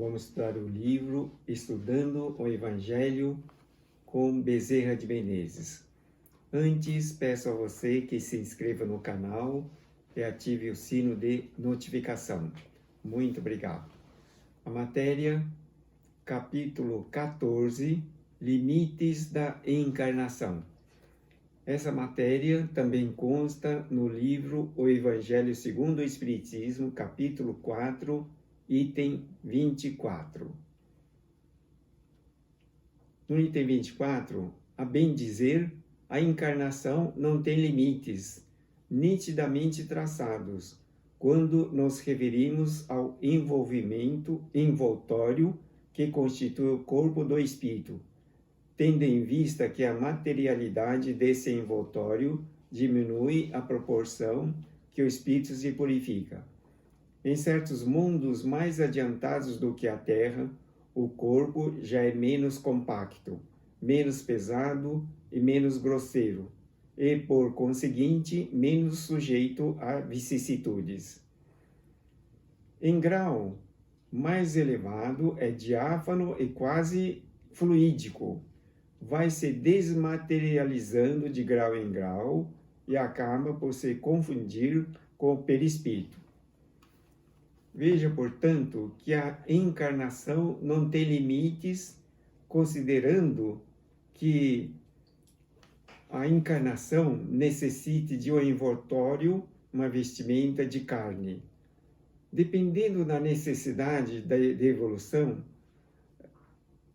Vamos estudar o livro Estudando o Evangelho com Bezerra de Menezes. Antes, peço a você que se inscreva no canal e ative o sino de notificação. Muito obrigado. A matéria, capítulo 14, Limites da Encarnação. Essa matéria também consta no livro O Evangelho segundo o Espiritismo, capítulo 4, item 24. No item 24, a bem dizer, a encarnação não tem limites, nitidamente traçados, quando nos referimos ao envoltório que constitui o corpo do espírito, tendo em vista que a materialidade desse envoltório diminui à proporção que o espírito se purifica. Em certos mundos mais adiantados do que a Terra, o corpo já é menos compacto, menos pesado e menos grosseiro, e, por conseguinte, menos sujeito a vicissitudes. Em grau mais elevado, é diáfano e quase fluídico, vai se desmaterializando de grau em grau e acaba por se confundir com o perispírito. Veja, portanto, que a encarnação não tem limites, considerando que a encarnação necessite de um envoltório, uma vestimenta de carne. Dependendo da necessidade de evolução,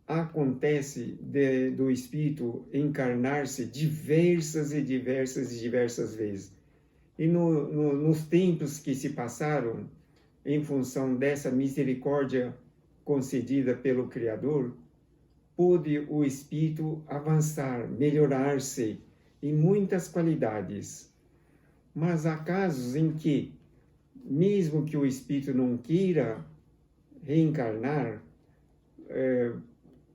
acontece do espírito encarnar-se diversas vezes. E nos tempos que se passaram, em função dessa misericórdia concedida pelo Criador, pôde o espírito avançar, melhorar-se em muitas qualidades. Mas há casos em que, mesmo que o espírito não queira reencarnar,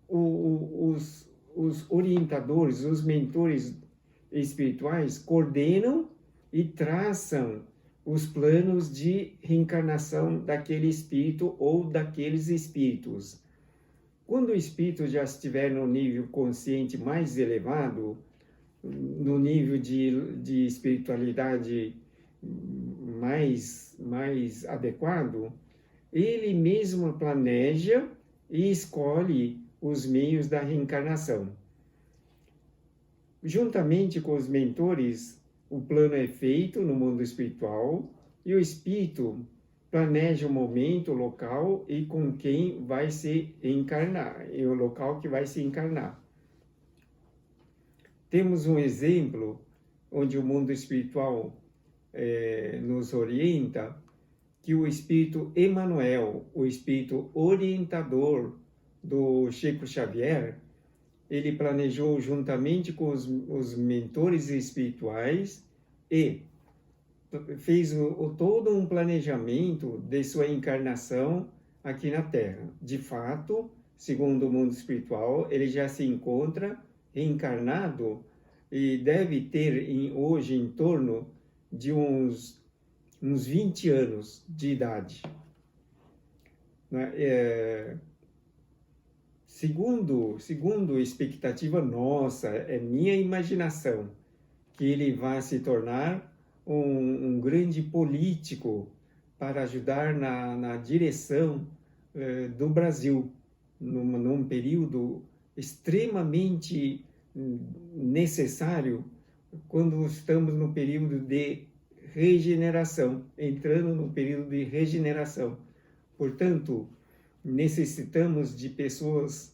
os orientadores, os mentores espirituais coordenam e traçam os planos de reencarnação daquele espírito ou daqueles espíritos. Quando o espírito já estiver no nível consciente mais elevado, no nível de espiritualidade mais adequado, ele mesmo planeja e escolhe os meios da reencarnação. Juntamente com os mentores, o plano é feito no mundo espiritual e o espírito planeja o momento, o local e com quem vai se encarnar, e o local que vai se encarnar. Temos um exemplo onde o mundo espiritual nos orienta, que o espírito Emmanuel, o espírito orientador do Chico Xavier, ele planejou juntamente com os mentores espirituais e fez todo um planejamento de sua encarnação aqui na Terra. De fato, segundo o mundo espiritual, ele já se encontra reencarnado e deve ter hoje em torno de uns 20 anos de idade. Segundo expectativa nossa, é minha imaginação, que ele vai se tornar um grande político para ajudar na direção do Brasil, num período extremamente necessário, quando estamos no período de regeneração, entrando no período de regeneração. Portanto, necessitamos de pessoas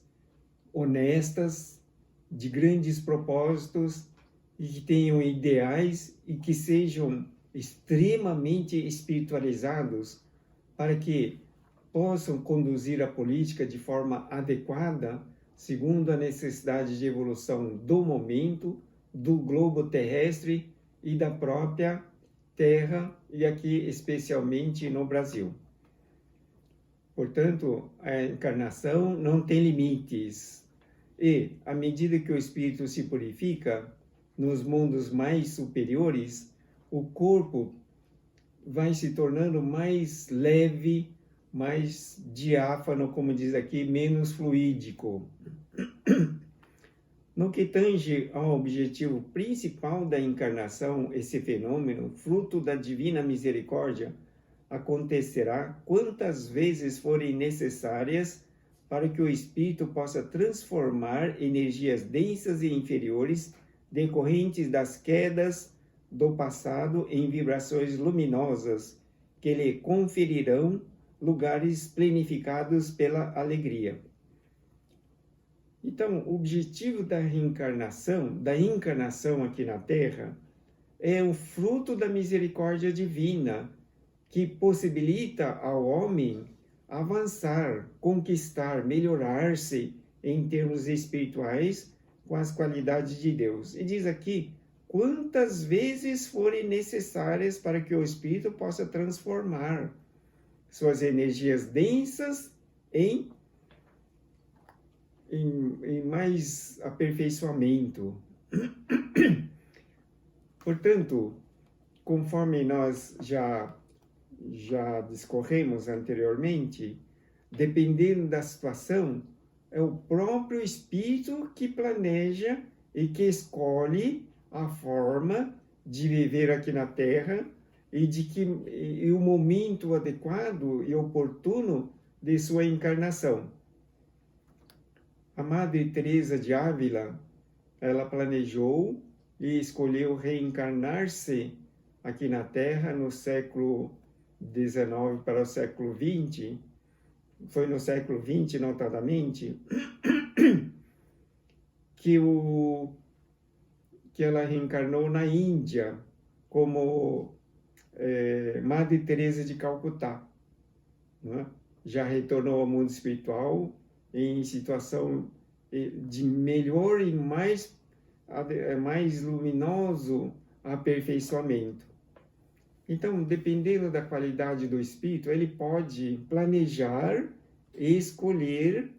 honestas, de grandes propósitos e que tenham ideais e que sejam extremamente espiritualizados para que possam conduzir a política de forma adequada, segundo a necessidade de evolução do momento, do globo terrestre e da própria Terra, e aqui especialmente no Brasil. Portanto, a encarnação não tem limites. E, à medida que o espírito se purifica, nos mundos mais superiores, o corpo vai se tornando mais leve, mais diáfano, como diz aqui, menos fluídico. No que tange ao objetivo principal da encarnação, esse fenômeno, fruto da divina misericórdia, acontecerá quantas vezes forem necessárias para que o espírito possa transformar energias densas e inferiores decorrentes das quedas do passado em vibrações luminosas que lhe conferirão lugares plenificados pela alegria. Então, o objetivo da encarnação aqui na Terra, é o fruto da misericórdia divina, que possibilita ao homem avançar, conquistar, melhorar-se em termos espirituais com as qualidades de Deus. E diz aqui, quantas vezes forem necessárias para que o espírito possa transformar suas energias densas em mais aperfeiçoamento. Portanto, conforme nós já discorremos anteriormente, dependendo da situação, é o próprio espírito que planeja e que escolhe a forma de viver aqui na Terra e o momento adequado e oportuno de sua encarnação. A Madre Teresa de Ávila, ela planejou e escolheu reencarnar-se aqui na Terra no século XIX para o século XX. Foi no século XX, notadamente, que ela reencarnou na Índia como Madre Teresa de Calcutá, não é? Já retornou ao mundo espiritual em situação de melhor e mais luminoso aperfeiçoamento. Então, dependendo da qualidade do espírito, ele pode planejar e escolher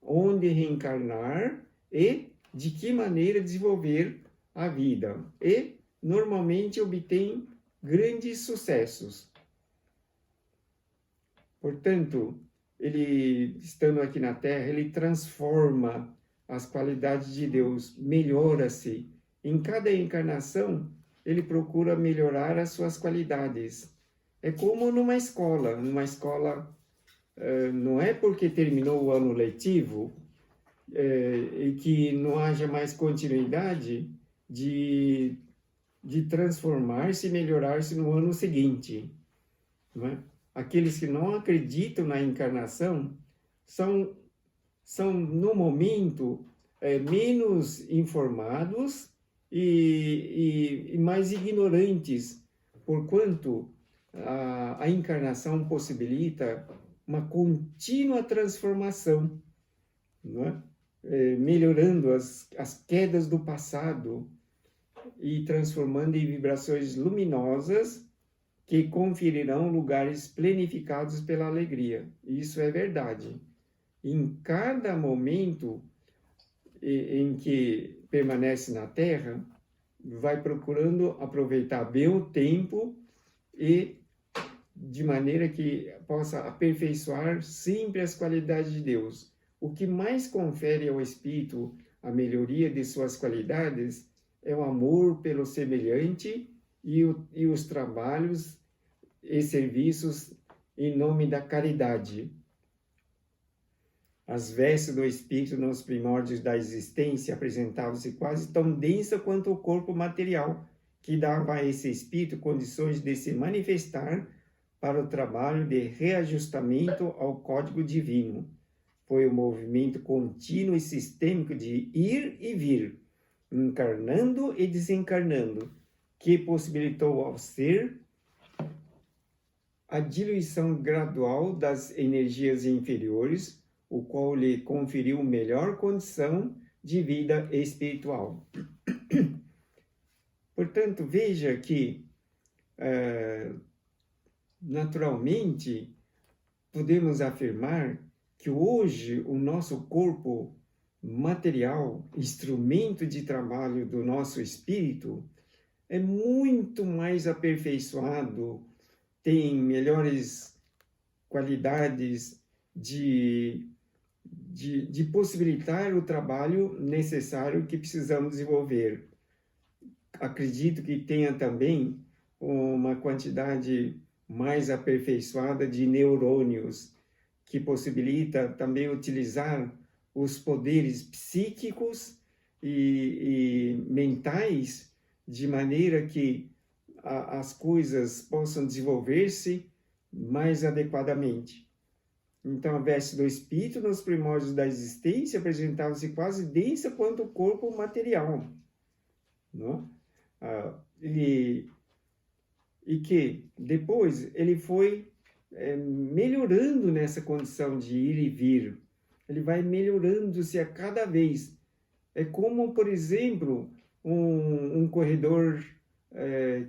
onde reencarnar e de que maneira desenvolver a vida. E, normalmente, obtém grandes sucessos. Portanto, ele, estando aqui na Terra, ele transforma as qualidades de Deus, melhora-se. Em cada encarnação, ele procura melhorar as suas qualidades. É como numa escola. Numa escola, não é porque terminou o ano letivo e que não haja mais continuidade de transformar-se e melhorar-se no ano seguinte. Não é? Aqueles que não acreditam na encarnação são no momento, menos informados e mais ignorantes, porquanto a encarnação possibilita uma contínua transformação, não é? Melhorando as quedas do passado e transformando em vibrações luminosas que conferirão lugares plenificados pela alegria. Isso é verdade. Em cada momento em que permanece na Terra, vai procurando aproveitar bem o tempo e de maneira que possa aperfeiçoar sempre as qualidades de Deus. O que mais confere ao espírito a melhoria de suas qualidades é o amor pelo semelhante e os trabalhos e serviços em nome da caridade. As vestes do espírito nos primórdios da existência apresentavam-se quase tão densa quanto o corpo material, que dava a esse espírito condições de se manifestar para o trabalho de reajustamento ao código divino. Foi o movimento contínuo e sistêmico de ir e vir, encarnando e desencarnando, que possibilitou ao ser a diluição gradual das energias inferiores, o qual lhe conferiu melhor condição de vida espiritual. Portanto, veja que, naturalmente, podemos afirmar que hoje o nosso corpo material, instrumento de trabalho do nosso espírito, é muito mais aperfeiçoado, tem melhores qualidades de possibilitar o trabalho necessário que precisamos desenvolver. Acredito que tenha também uma quantidade mais aperfeiçoada de neurônios, que possibilita também utilizar os poderes psíquicos e mentais de maneira que as coisas possam desenvolver-se mais adequadamente. Então, a veste do espírito nos primórdios da existência apresentava-se quase densa quanto o corpo material, não? E que depois ele foi melhorando nessa condição de ir e vir. Ele vai melhorando-se a cada vez. É como, por exemplo, um corredor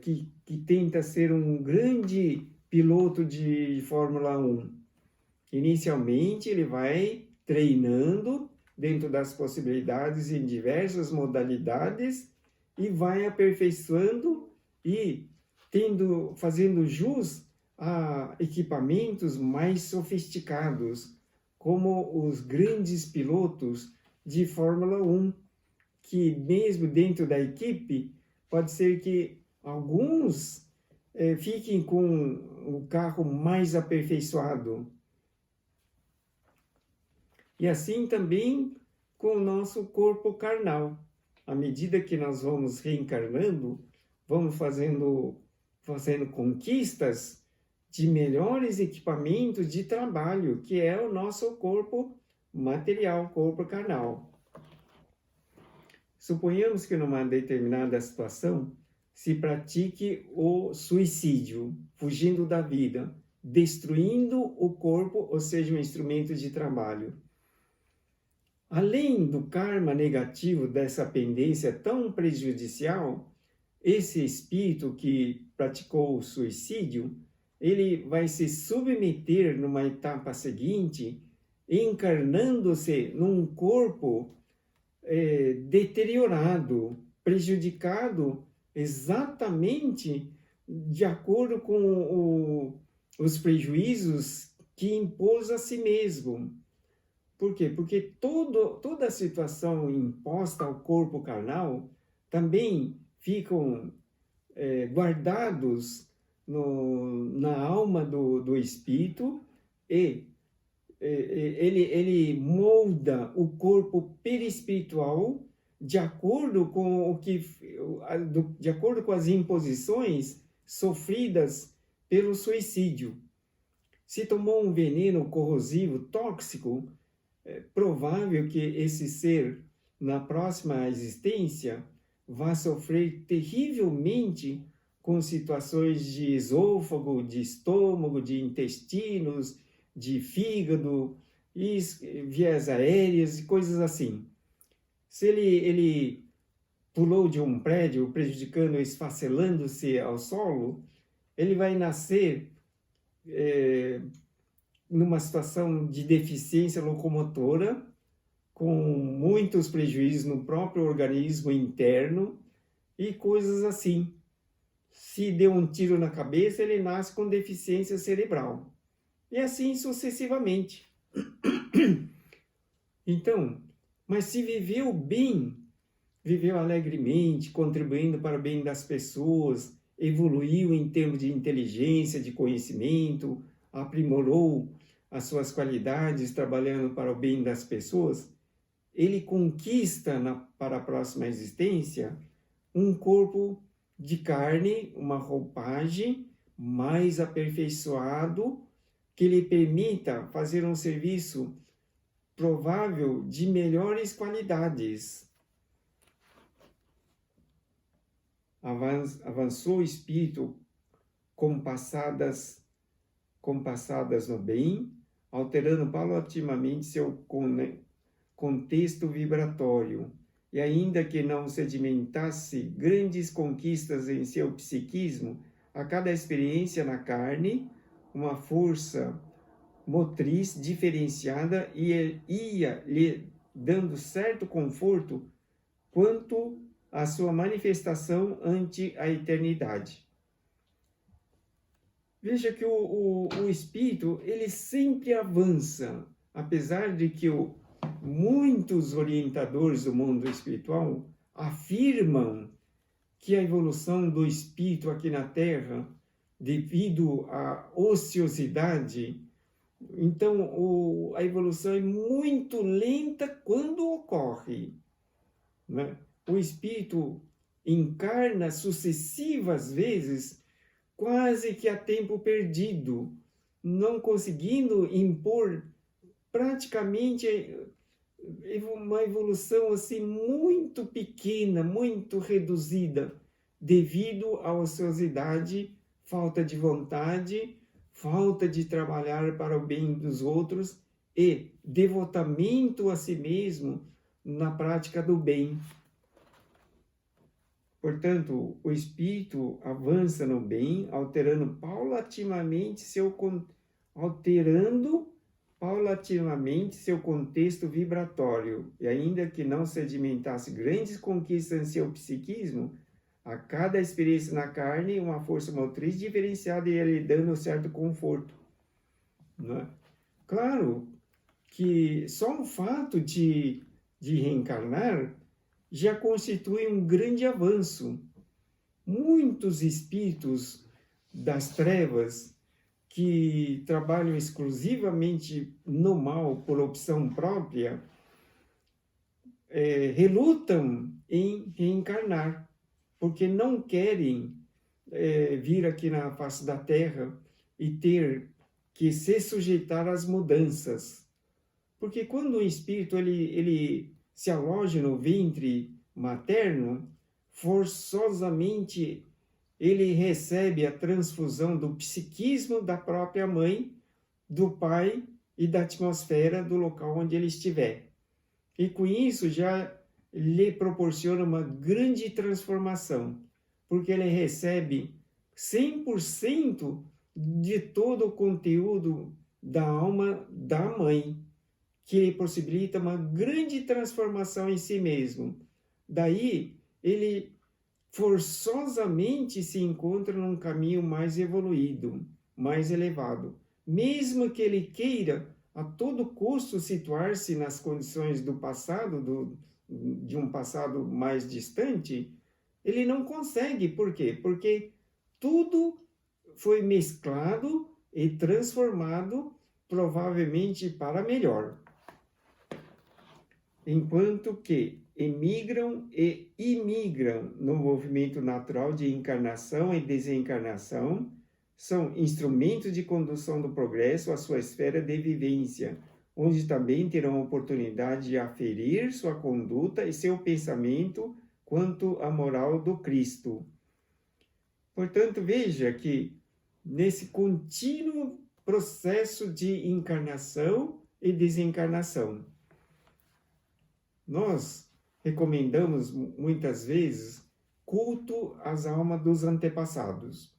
que tenta ser um grande piloto de Fórmula 1. Inicialmente, ele vai treinando dentro das possibilidades em diversas modalidades e vai aperfeiçoando e fazendo jus a equipamentos mais sofisticados, como os grandes pilotos de Fórmula 1, que mesmo dentro da equipe, pode ser que alguns fiquem com o carro mais aperfeiçoado. E assim também com o nosso corpo carnal. À medida que nós vamos reencarnando, vamos fazendo conquistas de melhores equipamentos de trabalho, que é o nosso corpo material, corpo carnal. Suponhamos que numa determinada situação se pratique o suicídio, fugindo da vida, destruindo o corpo, ou seja, um instrumento de trabalho. Além do karma negativo dessa pendência tão prejudicial, esse espírito que praticou o suicídio, ele vai se submeter numa etapa seguinte, encarnando-se num corpo deteriorado, prejudicado exatamente de acordo com os prejuízos que impôs a si mesmo. Por quê? Porque toda a situação imposta ao corpo carnal também ficam guardados na alma do espírito e ele molda o corpo perispiritual de acordo com de acordo com as imposições sofridas pelo suicídio. Se tomou um veneno corrosivo tóxico, é provável que esse ser, na próxima existência, vá sofrer terrivelmente com situações de esôfago, de estômago, de intestinos, de fígado, vias aéreas e coisas assim. Se ele pulou de um prédio, prejudicando, esfacelando-se ao solo, ele vai nascer numa situação de deficiência locomotora, com muitos prejuízos no próprio organismo interno e coisas assim. Se deu um tiro na cabeça, ele nasce com deficiência cerebral. E assim sucessivamente. Então, mas se viveu bem, viveu alegremente, contribuindo para o bem das pessoas, evoluiu em termos de inteligência, de conhecimento, aprimorou as suas qualidades, trabalhando para o bem das pessoas, ele conquista para a próxima existência um corpo de carne, uma roupagem mais aperfeiçoado, que lhe permita fazer um serviço provável de melhores qualidades. Avançou o espírito compassadas no bem, alterando paulatinamente seu contexto vibratório, e ainda que não sedimentasse grandes conquistas em seu psiquismo, a cada experiência na carne, uma força motriz diferenciada ia lhe dando certo conforto quanto à sua manifestação ante a eternidade. Veja que o espírito, ele sempre avança, apesar de que muitos orientadores do mundo espiritual afirmam que a evolução do espírito aqui na Terra, devido à ociosidade, então a evolução é muito lenta quando ocorre, né? O espírito encarna sucessivas vezes, quase que a tempo perdido, não conseguindo impor praticamente uma evolução assim muito pequena, muito reduzida, devido à ociosidade, falta de vontade, falta de trabalhar para o bem dos outros e devotamento a si mesmo na prática do bem. Portanto, o espírito avança no bem, alterando paulatinamente seu contexto vibratório, e ainda que não sedimentasse grandes conquistas em seu psiquismo, a cada experiência na carne, uma força motriz diferenciada e lhe dando certo conforto. Né? Claro que só o fato de reencarnar já constitui um grande avanço. Muitos espíritos das trevas que trabalham exclusivamente no mal por opção própria, relutam em reencarnar, porque não querem vir aqui na face da Terra e ter que se sujeitar às mudanças. Porque quando o espírito ele se aloja no ventre materno, forçosamente ele recebe a transfusão do psiquismo da própria mãe, do pai e da atmosfera do local onde ele estiver. E com isso já lhe proporciona uma grande transformação, porque ele recebe 100% de todo o conteúdo da alma da mãe, que lhe possibilita uma grande transformação em si mesmo. Daí, ele forçosamente se encontra num caminho mais evoluído, mais elevado. Mesmo que ele queira, a todo custo, situar-se nas condições do passado, de um passado mais distante, ele não consegue. Por quê? Porque tudo foi mesclado e transformado, provavelmente para melhor. Enquanto que emigram e imigram no movimento natural de encarnação e desencarnação, são instrumentos de condução do progresso à sua esfera de vivência, onde também terão oportunidade de aferir sua conduta e seu pensamento quanto à moral do Cristo. Portanto, veja que nesse contínuo processo de encarnação e desencarnação, nós recomendamos muitas vezes culto às almas dos antepassados,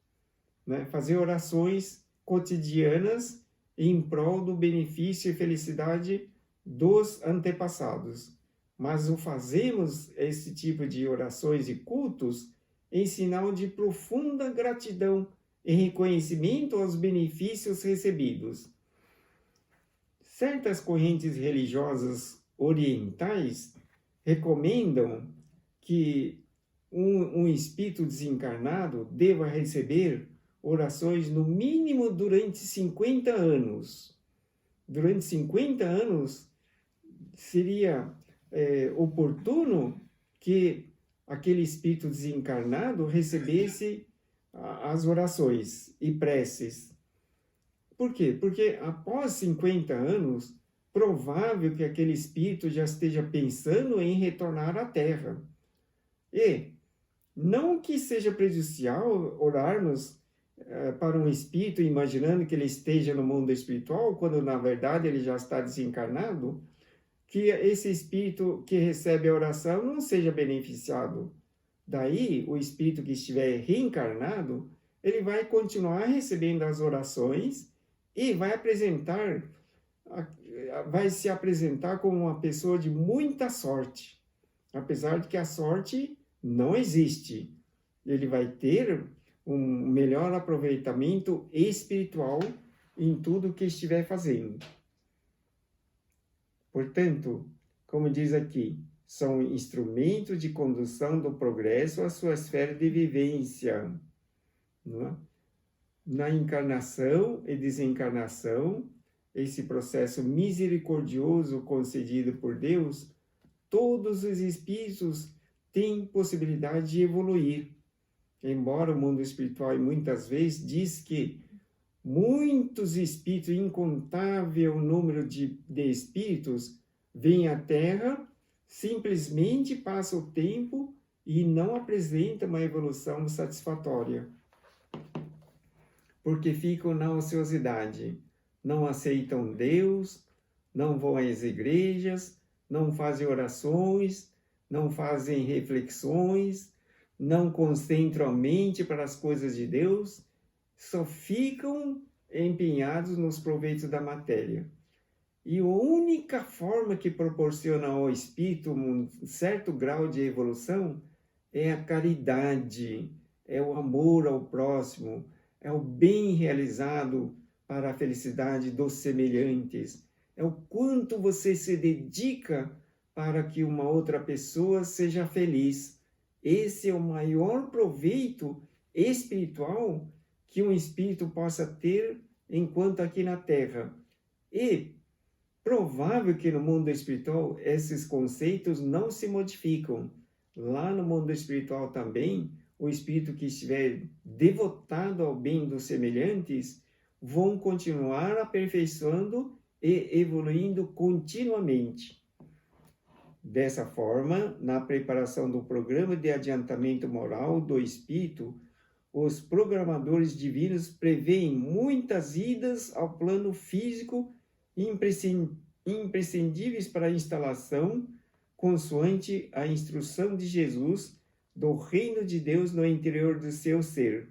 né? Fazer orações cotidianas em prol do benefício e felicidade dos antepassados. Mas o fazemos esse tipo de orações e cultos em sinal de profunda gratidão e reconhecimento aos benefícios recebidos. Certas correntes religiosas orientais recomendam que um espírito desencarnado deva receber orações no mínimo durante 50 anos. Durante 50 anos seria oportuno que aquele espírito desencarnado recebesse as orações e preces. Por quê? Porque após 50 anos, provável que aquele espírito já esteja pensando em retornar à Terra. E não que seja prejudicial orarmos para um espírito imaginando que ele esteja no mundo espiritual, quando na verdade ele já está desencarnado, que esse espírito que recebe a oração não seja beneficiado. Daí, o espírito que estiver reencarnado, ele vai continuar recebendo as orações e vai se apresentar como uma pessoa de muita sorte, apesar de que a sorte não existe. Ele vai ter um melhor aproveitamento espiritual em tudo que estiver fazendo. Portanto, como diz aqui, são instrumentos de condução do progresso à sua esfera de vivência. Não é? Na encarnação e desencarnação, esse processo misericordioso concedido por Deus, todos os espíritos têm possibilidade de evoluir. Embora o mundo espiritual muitas vezes diz que muitos espíritos, incontável número de espíritos, vêm à Terra, simplesmente passa o tempo e não apresenta uma evolução satisfatória. Porque ficam na ociosidade, não aceitam Deus, não vão às igrejas, não fazem orações, não fazem reflexões, não concentram a mente para as coisas de Deus, só ficam empenhados nos proveitos da matéria. E a única forma que proporciona ao espírito um certo grau de evolução é a caridade, é o amor ao próximo, é o bem realizado para a felicidade dos semelhantes, é o quanto você se dedica para que uma outra pessoa seja feliz. Esse é o maior proveito espiritual que um espírito possa ter enquanto aqui na Terra. E provável que no mundo espiritual esses conceitos não se modificam. Lá no mundo espiritual também, o espírito que estiver devotado ao bem dos semelhantes vão continuar aperfeiçoando e evoluindo continuamente. Dessa forma, na preparação do programa de adiantamento moral do espírito, os programadores divinos prevêem muitas idas ao plano físico imprescindíveis para a instalação, consoante a instrução de Jesus, do reino de Deus no interior do seu ser.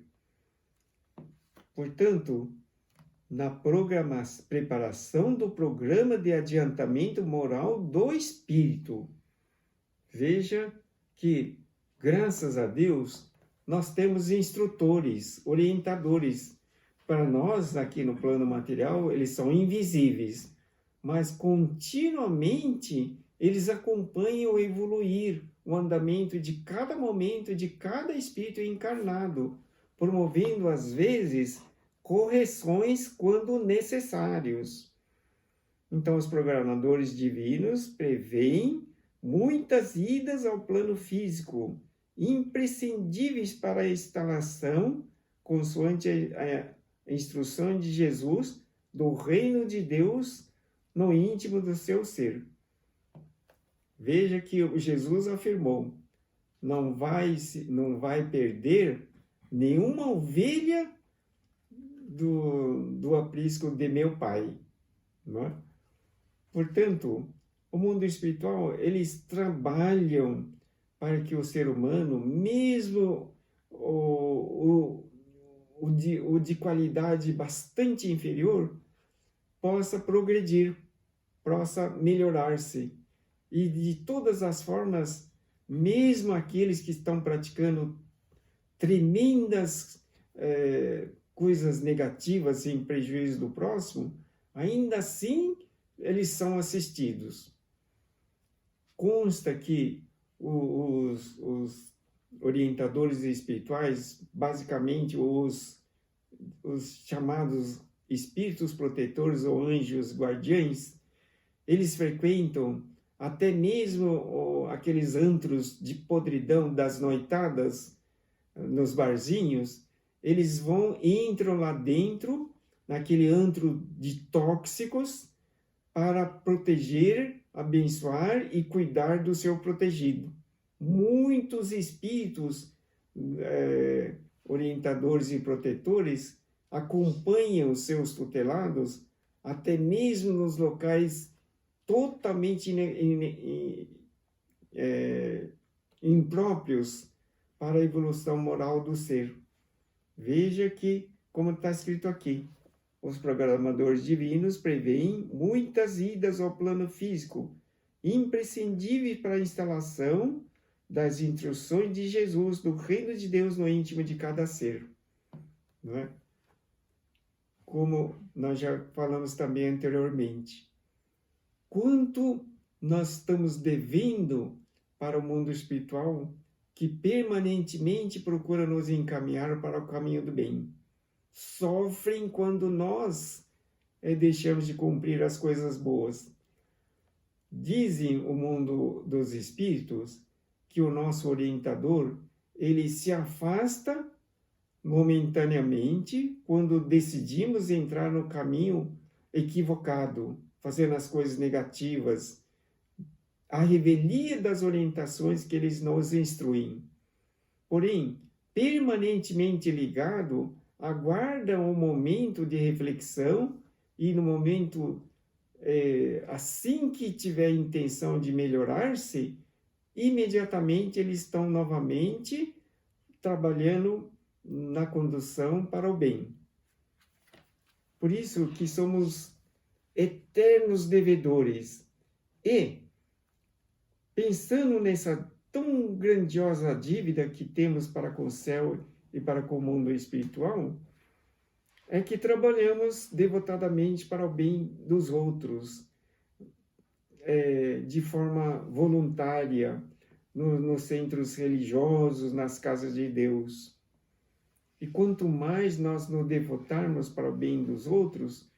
Portanto, na preparação do programa de adiantamento moral do espírito, veja que, graças a Deus, nós temos instrutores, orientadores. Para nós, aqui no plano material, eles são invisíveis, mas continuamente eles acompanham o evoluir, o andamento de cada momento, de cada espírito encarnado, promovendo, às vezes, correções quando necessários. Então, os programadores divinos preveem muitas idas ao plano físico, imprescindíveis para a instalação, consoante a instrução de Jesus, do reino de Deus no íntimo do seu ser. Veja que Jesus afirmou, não vai perder nenhuma ovelha do aprisco de meu Pai. Não é? Portanto, o mundo espiritual, eles trabalham para que o ser humano, mesmo o de qualidade bastante inferior, possa progredir, possa melhorar-se. E de todas as formas, mesmo aqueles que estão praticando tremendas coisas negativas em prejuízo do próximo, ainda assim eles são assistidos. Consta que os orientadores espirituais, basicamente os chamados espíritos protetores ou anjos guardiães, eles frequentam até mesmo aqueles antros de podridão das noitadas, nos barzinhos, eles entram lá dentro, naquele antro de tóxicos, para proteger, abençoar e cuidar do seu protegido. Muitos espíritos orientadores e protetores acompanham os seus tutelados até mesmo nos locais totalmente impróprios para a evolução moral do ser. Veja que, como está escrito aqui, os programadores divinos preveem muitas idas ao plano físico, imprescindíveis para a instalação das instruções de Jesus, do reino de Deus no íntimo de cada ser. não é? Como nós já falamos também anteriormente. Quanto nós estamos devendo para o mundo espiritual que permanentemente procura nos encaminhar para o caminho do bem. Sofrem quando nós deixamos de cumprir as coisas boas. Dizem o mundo dos espíritos que o nosso orientador, ele se afasta momentaneamente quando decidimos entrar no caminho equivocado, fazendo as coisas negativas, a revelia das orientações que eles nos instruem. Porém, permanentemente ligado, aguarda um momento de reflexão e no momento, assim que tiver intenção de melhorar-se, imediatamente eles estão novamente trabalhando na condução para o bem. Por isso que somos eternos devedores. E, pensando nessa tão grandiosa dívida que temos para com o céu e para com o mundo espiritual, é que trabalhamos devotadamente para o bem dos outros, de forma voluntária, nos centros religiosos, nas casas de Deus. E quanto mais nós nos devotarmos para o bem dos outros,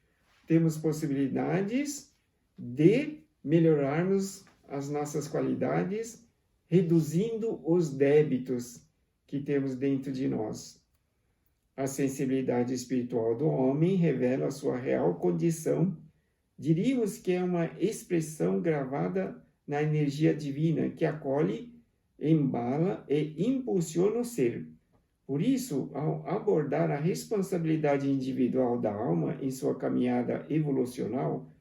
temos possibilidades de melhorarmos as nossas qualidades, reduzindo os débitos que temos dentro de nós. A sensibilidade espiritual do homem revela a sua real condição. Diríamos que é uma expressão gravada na energia divina que acolhe, embala e impulsiona o ser. Por isso, ao abordar a responsabilidade individual da alma em sua caminhada evolucional,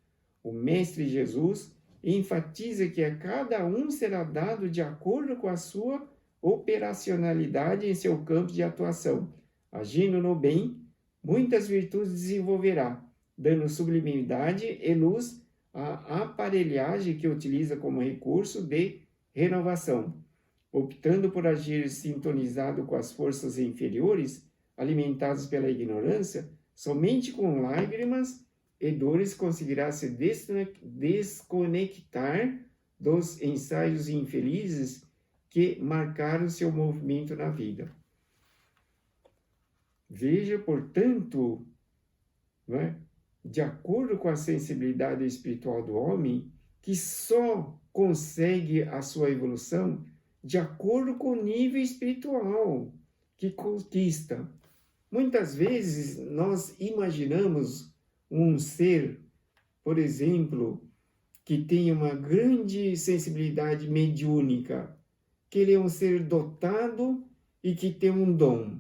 o Mestre Jesus enfatiza que a cada um será dado de acordo com a sua operacionalidade em seu campo de atuação. Agindo no bem, muitas virtudes desenvolverá, dando sublimidade e luz à aparelhagem que utiliza como recurso de renovação. Optando por agir sintonizado com as forças inferiores, alimentadas pela ignorância, somente com lágrimas e dores conseguirá se desconectar dos ensaios infelizes que marcaram seu movimento na vida. Veja, portanto, de acordo com a sensibilidade espiritual do homem, que só consegue a sua evolução de acordo com o nível espiritual que conquista. Muitas vezes nós imaginamos um ser, por exemplo, que tem uma grande sensibilidade mediúnica, que ele é um ser dotado e que tem um dom.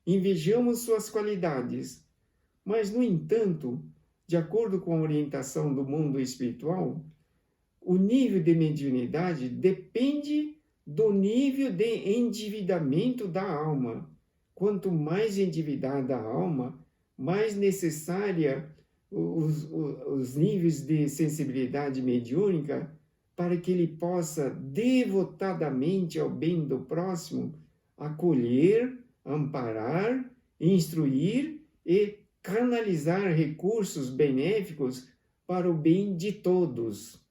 Invejamos suas qualidades, mas, no entanto, de acordo com a orientação do mundo espiritual, o nível de mediunidade depende do nível de endividamento da alma. Quanto mais endividada a alma, mais necessária os níveis de sensibilidade mediúnica para que ele possa devotadamente ao bem do próximo acolher, amparar, instruir e canalizar recursos benéficos para o bem de todos.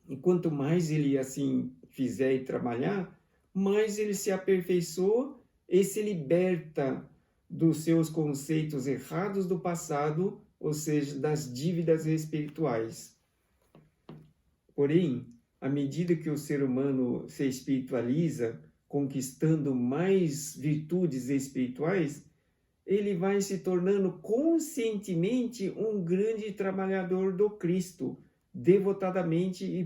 E quanto mais ele assim fizer e trabalhar, mais ele se aperfeiçoa e se liberta dos seus conceitos errados do passado, ou seja, das dívidas espirituais. Porém, à medida que o ser humano se espiritualiza, conquistando mais virtudes espirituais, ele vai se tornando conscientemente um grande trabalhador do Cristo, devotadamente e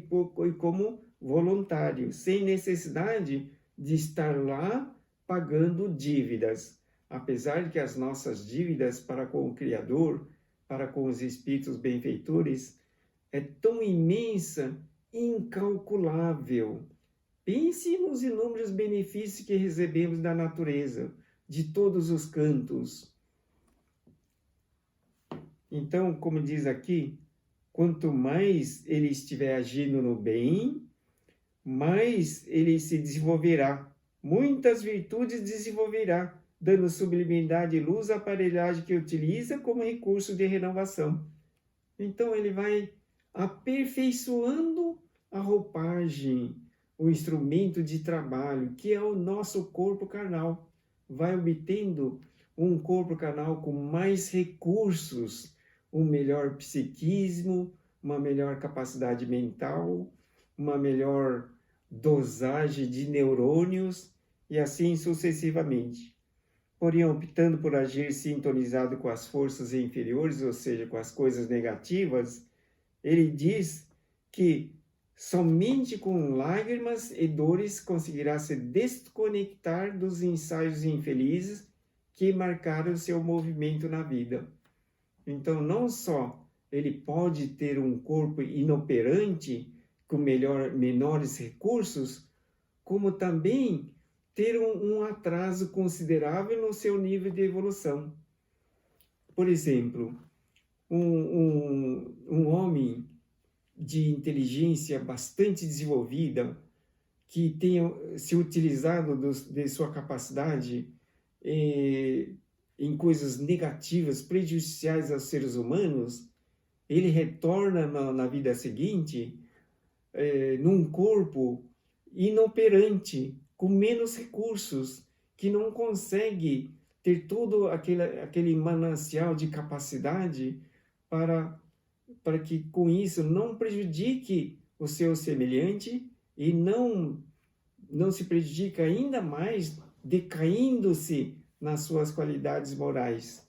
como voluntário, sem necessidade de estar lá pagando dívidas. Apesar de que as nossas dívidas para com o Criador, para com os espíritos benfeitores, é tão imensa, incalculável. Pense nos inúmeros benefícios que recebemos da natureza, de todos os cantos. Então, como diz aqui, quanto mais ele estiver agindo no bem, mais ele se desenvolverá. Muitas virtudes desenvolverá, dando sublimidade e luz à aparelhagem que utiliza como recurso de renovação. Então ele vai aperfeiçoando a roupagem, o instrumento de trabalho, que é o nosso corpo carnal. Vai obtendo um corpo carnal com mais recursos, um melhor psiquismo, uma melhor capacidade mental, uma melhor dosagem de neurônios e assim sucessivamente. Porém, optando por agir sintonizado com as forças inferiores, ou seja, com as coisas negativas, ele diz que somente com lágrimas e dores conseguirá se desconectar dos ensaios infelizes que marcaram seu movimento na vida. Então, não só ele pode ter um corpo inoperante, com menores recursos, como também ter um atraso considerável no seu nível de evolução. Por exemplo, um homem de inteligência bastante desenvolvida, que tenha se utilizado de sua capacidade em coisas negativas, prejudiciais aos seres humanos, ele retorna na vida seguinte num corpo inoperante, com menos recursos, que não consegue ter todo aquele manancial de capacidade para que com isso não prejudique o seu semelhante e não se prejudique ainda mais, decaindo-se nas suas qualidades morais.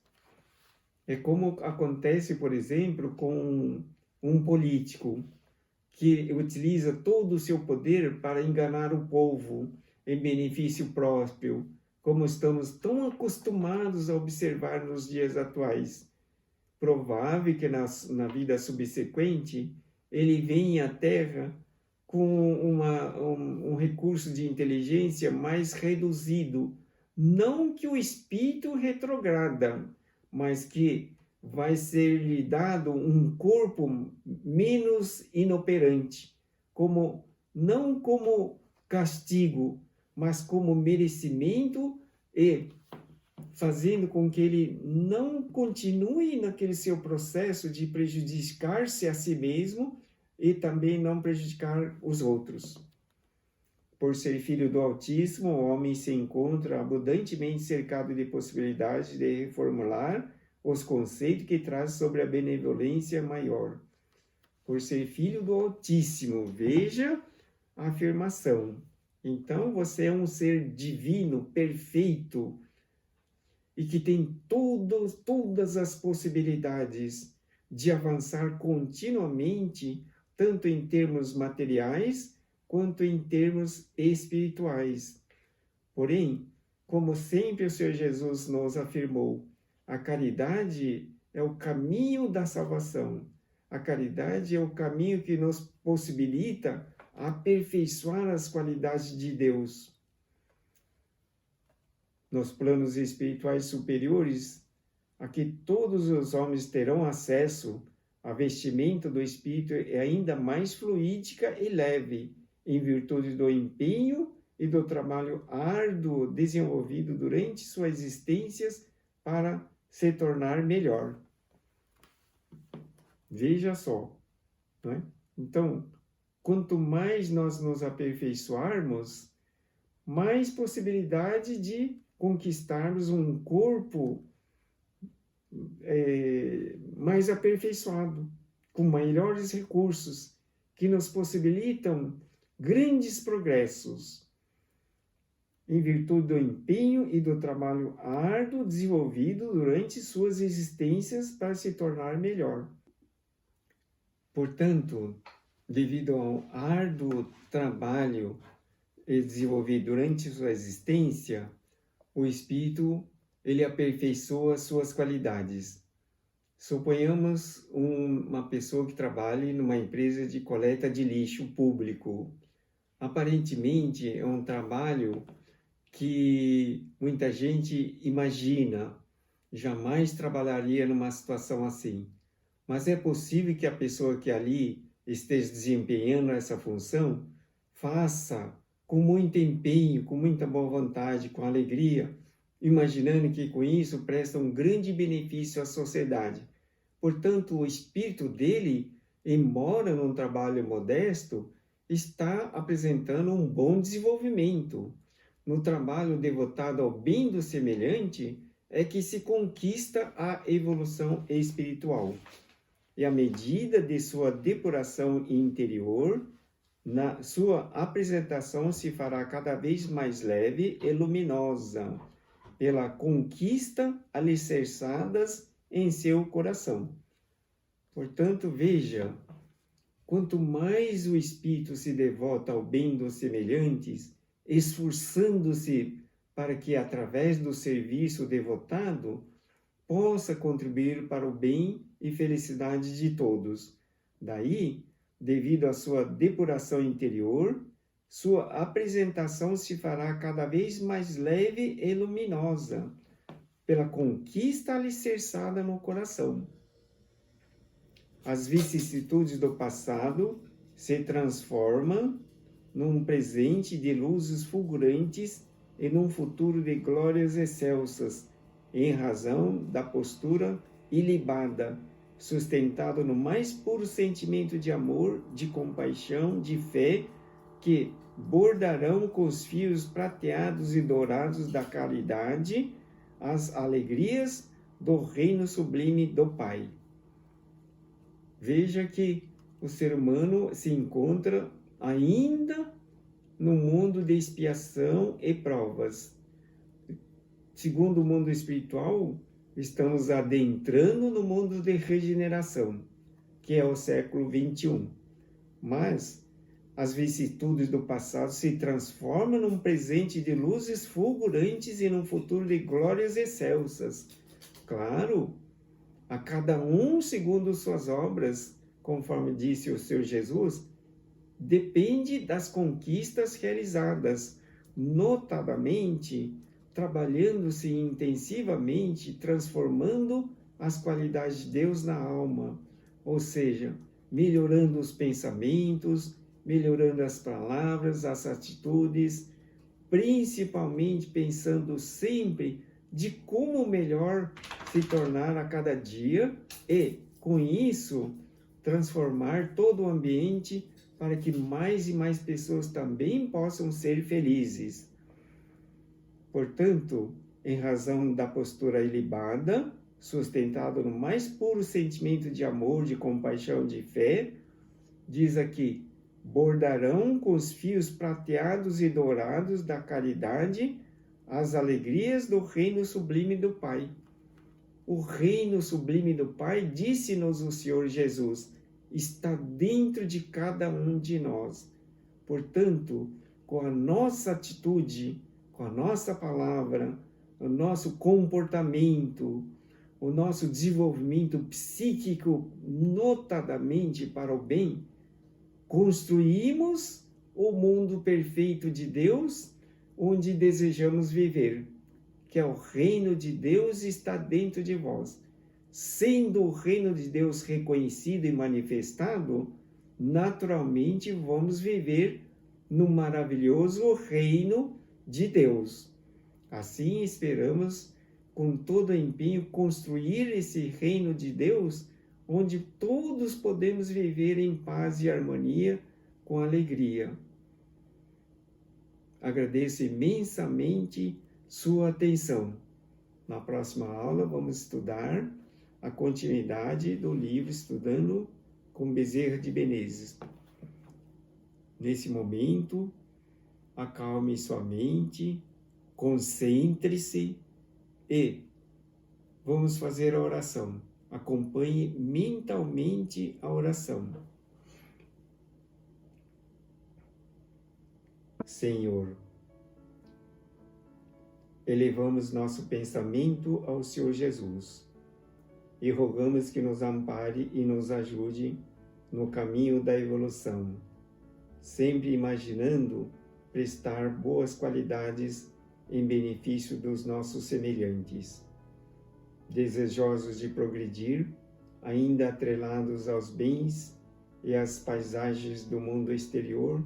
É como acontece, por exemplo, com um político que utiliza todo o seu poder para enganar o povo em benefício próprio, como estamos tão acostumados a observar nos dias atuais. Provável que na vida subsequente ele venha à Terra com um recurso de inteligência mais reduzido. Não que o espírito retrograda, mas que vai ser-lhe dado um corpo menos inoperante, não como castigo, mas como merecimento e fazendo com que ele não continue naquele seu processo de prejudicar-se a si mesmo e também não prejudicar os outros. Por ser filho do Altíssimo, o homem se encontra abundantemente cercado de possibilidades de reformular os conceitos que traz sobre a benevolência maior. Por ser filho do Altíssimo, veja a afirmação. Então você é um ser divino, perfeito, e que tem todas as possibilidades de avançar continuamente, tanto em termos materiais, quanto em termos espirituais. Porém, como sempre o Senhor Jesus nos afirmou, a caridade é o caminho da salvação. A caridade é o caminho que nos possibilita aperfeiçoar as qualidades de Deus. Nos planos espirituais superiores, a que todos os homens terão acesso, a vestimenta do Espírito é ainda mais fluídica e leve, em virtude do empenho e do trabalho árduo desenvolvido durante suas existências para se tornar melhor. Veja só, não é? Então, quanto mais nós nos aperfeiçoarmos, mais possibilidade de conquistarmos um corpo mais aperfeiçoado, com melhores recursos, que nos possibilitam grandes progressos, em virtude do empenho e do trabalho árduo desenvolvido durante suas existências para se tornar melhor. Portanto, devido ao árduo trabalho desenvolvido durante sua existência, o espírito ele aperfeiçoa suas qualidades. Suponhamos uma pessoa que trabalhe numa empresa de coleta de lixo público. Aparentemente é um trabalho que muita gente imagina, jamais trabalharia numa situação assim. Mas é possível que a pessoa que ali esteja desempenhando essa função faça com muito empenho, com muita boa vontade, com alegria, imaginando que com isso presta um grande benefício à sociedade. Portanto, o espírito dele, embora num trabalho modesto, está apresentando um bom desenvolvimento. No trabalho devotado ao bem do semelhante, é que se conquista a evolução espiritual. E à medida de sua depuração interior, na sua apresentação se fará cada vez mais leve e luminosa, pela conquista alicerçadas em seu coração. Portanto, veja, quanto mais o espírito se devota ao bem dos semelhantes, esforçando-se para que, através do serviço devotado, possa contribuir para o bem e felicidade de todos. Daí, devido à sua depuração interior, sua apresentação se fará cada vez mais leve e luminosa, pela conquista alicerçada no coração. As vicissitudes do passado se transformam num presente de luzes fulgurantes e num futuro de glórias excelsas, em razão da postura ilibada, sustentado no mais puro sentimento de amor, de compaixão, de fé, que bordarão com os fios prateados e dourados da caridade as alegrias do reino sublime do Pai. Veja que o ser humano se encontra ainda no mundo de expiação e provas. Segundo o mundo espiritual, estamos adentrando no mundo de regeneração, que é o século XXI. Mas as vicissitudes do passado se transformam num presente de luzes fulgurantes e num futuro de glórias excelsas. Claro, a cada um segundo suas obras, conforme disse o Senhor Jesus, depende das conquistas realizadas, notadamente trabalhando-se intensivamente, transformando as qualidades de Deus na alma, ou seja, melhorando os pensamentos, melhorando as palavras, as atitudes, principalmente pensando sempre de como melhor se tornar a cada dia e, com isso, transformar todo o ambiente para que mais e mais pessoas também possam ser felizes. Portanto, em razão da postura ilibada, sustentada no mais puro sentimento de amor, de compaixão, de fé, diz aqui, bordarão com os fios prateados e dourados da caridade as alegrias do reino sublime do Pai. O reino sublime do Pai, disse-nos o Senhor Jesus, está dentro de cada um de nós. Portanto, com a nossa atitude, com a nossa palavra, o nosso comportamento, o nosso desenvolvimento psíquico, notadamente para o bem, construímos o mundo perfeito de Deus, onde desejamos viver, que é o reino de Deus está dentro de vós. Sendo o reino de Deus reconhecido e manifestado, naturalmente vamos viver no maravilhoso reino de Deus. Assim esperamos, com todo empenho, construir esse reino de Deus, onde todos podemos viver em paz e harmonia, com alegria. Agradeço imensamente sua atenção. Na próxima aula vamos estudar a continuidade do livro Estudando com Bezerra de Menezes. Nesse momento, acalme sua mente, concentre-se e vamos fazer a oração. Acompanhe mentalmente a oração. Senhor, elevamos nosso pensamento ao Senhor Jesus e rogamos que nos ampare e nos ajude no caminho da evolução, sempre imaginando prestar boas qualidades em benefício dos nossos semelhantes. Desejosos de progredir, ainda atrelados aos bens e às paisagens do mundo exterior,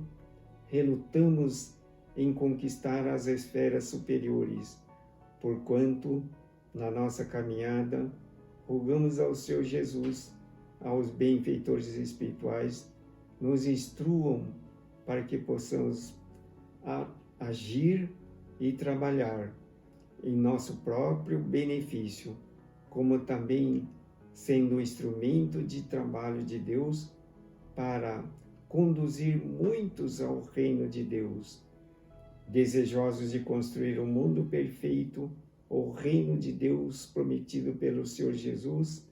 relutamos em conquistar as esferas superiores, porquanto, na nossa caminhada, rogamos ao Senhor Jesus, aos benfeitores espirituais, nos instruam para que possamos agir e trabalhar em nosso próprio benefício, como também sendo um instrumento de trabalho de Deus para conduzir muitos ao reino de Deus. Desejosos de construir um mundo perfeito, o reino de Deus prometido pelo Senhor Jesus,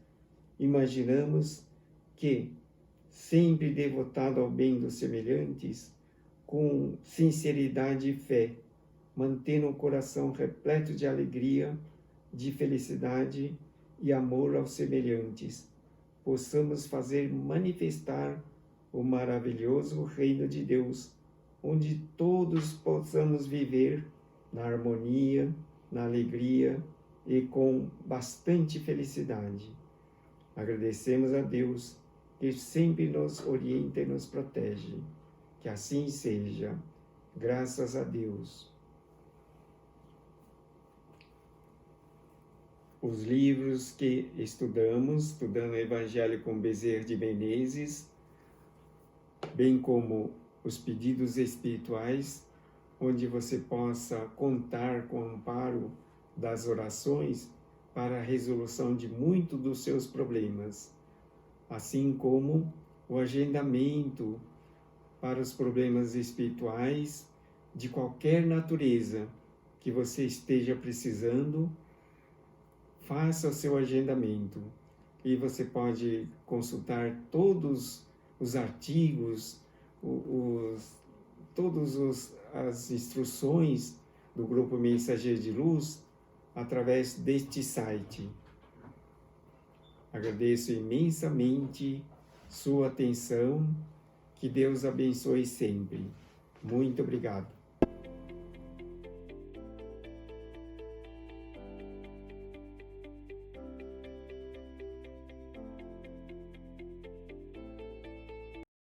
imaginamos que, sempre devotado ao bem dos semelhantes, com sinceridade e fé, mantendo o coração repleto de alegria, de felicidade e amor aos semelhantes, possamos fazer manifestar o maravilhoso reino de Deus, onde todos possamos viver na harmonia, na alegria e com bastante felicidade. Agradecemos a Deus, que sempre nos orienta e nos protege. Que assim seja. Graças a Deus. Os livros que estudando o Evangelho com Bezerra de Menezes, bem como os pedidos espirituais, onde você possa contar com o amparo das orações para a resolução de muitos dos seus problemas, assim como o agendamento para os problemas espirituais de qualquer natureza que você esteja precisando. Faça o seu agendamento e você pode consultar todos os artigos, as instruções do Grupo Mensageiro de Luz através deste site. Agradeço imensamente sua atenção, que Deus abençoe sempre. Muito obrigado.